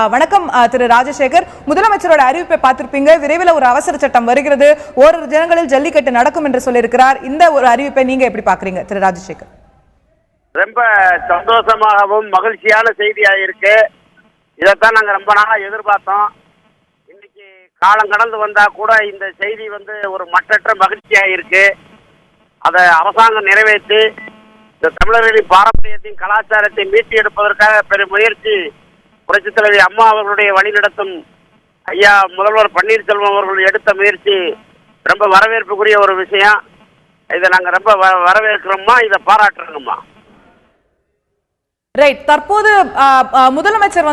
வணக்கம் திரு ராஜசேகர். முதலமைச்சரோட அறிவிப்பை பார்த்திருப்பீங்க. விரைவில் ஒரு அவசர சட்டம் வருகிறது, ஓரிரு தினங்களில் ஜல்லிக்கட்டு நடக்கும் என்று சொல்லியிருக்கிறார். இந்த ஒரு அறிவிப்பை நீங்க எப்படி பாக்குறீங்க திரு ராஜசேகர்? ரொம்ப சந்தோஷமாகவும் மகிழ்ச்சியான செய்தியா இருக்கு. இதைத்தான் நாங்க ரொம்ப நாளா எதிர்பார்த்தோம். இன்னைக்கு காலம் கடந்து வந்தா கூட இந்த செய்தி ஒரு மற்றற்ற மகிழ்ச்சியா இருக்கு. அதை அரசாங்கம் நிறைவேற்றி இந்த தமிழர்களின் பாரம்பரியத்தின் கலாச்சாரத்தை மீட்டி எடுப்பதற்காக பெரும் முயற்சி புரட்சித் தலைவி அம்மா அவர்களுடைய வழிநடத்தும் ஐயா முதல்வர் பன்னீர்செல்வம் அவர்கள் எடுத்த முயற்சி ரொம்ப வரவேற்புக்குரிய ஒரு விஷயம். இதை நாங்கள் ரொம்ப வரவேற்கிறோம்மா, இதை பாராட்டுறோங்கம்மா. ரைட். தற்போது முதலமைச்சர்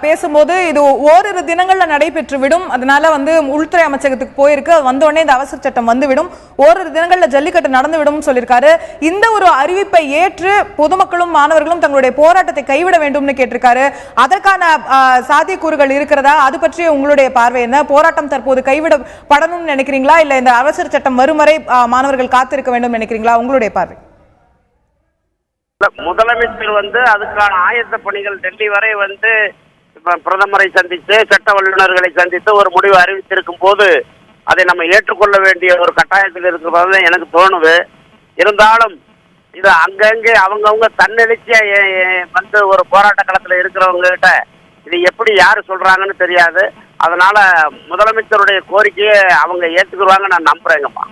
பேசும்போது இது ஓரிரு தினங்கள்ல நடைபெற்று விடும், அதனால உள்துறை அமைச்சகத்துக்கு போயிருக்கு, வந்தோடனே இந்த அவசர சட்டம் வந்துவிடும், ஓரிரு தினங்கள்ல ஜல்லிக்கட்டு நடந்துவிடும் சொல்லியிருக்காரு. இந்த ஒரு அறிவிப்பை ஏற்று பொதுமக்களும் மாணவர்களும் தங்களுடைய போராட்டத்தை கைவிட வேண்டும்னு கேட்டிருக்காரு. அதற்கான சாத்தியக்கூறுகள் இருக்கிறதா? அது பற்றி உங்களுடைய பார்வை என்ன? போராட்டம் தற்போது கைவிடப்படணும்னு நினைக்கிறீங்களா, இல்ல இந்த அவசர சட்டம் வரும் வரை மாணவர்கள் காத்திருக்க வேண்டும் நினைக்கிறீங்களா? உங்களுடைய பார்வை. முதலமைச்சர் அதுக்கான ஆயத்த பணிகள் டெல்லி வரை பிரதமரை சந்தித்து சட்ட வல்லுநர்களை சந்தித்து ஒரு முடிவு அறிவித்திருக்கும் போது அதை நம்ம ஏற்றுக்கொள்ள வேண்டிய ஒரு கட்டாயத்தில் இருக்கிறது எனக்கு தோணுது. இருந்தாலும் இது அங்கங்கே அவங்கவுங்க தன்னெழுச்சியா ஒரு போராட்ட களத்தில் இருக்கிறவங்க கிட்ட இது எப்படி யாரு சொல்றாங்கன்னு தெரியாது. அதனால முதலமைச்சருடைய கோரிக்கையை அவங்க ஏற்றுக்குருவாங்க நான் நம்புறேங்கம்மா.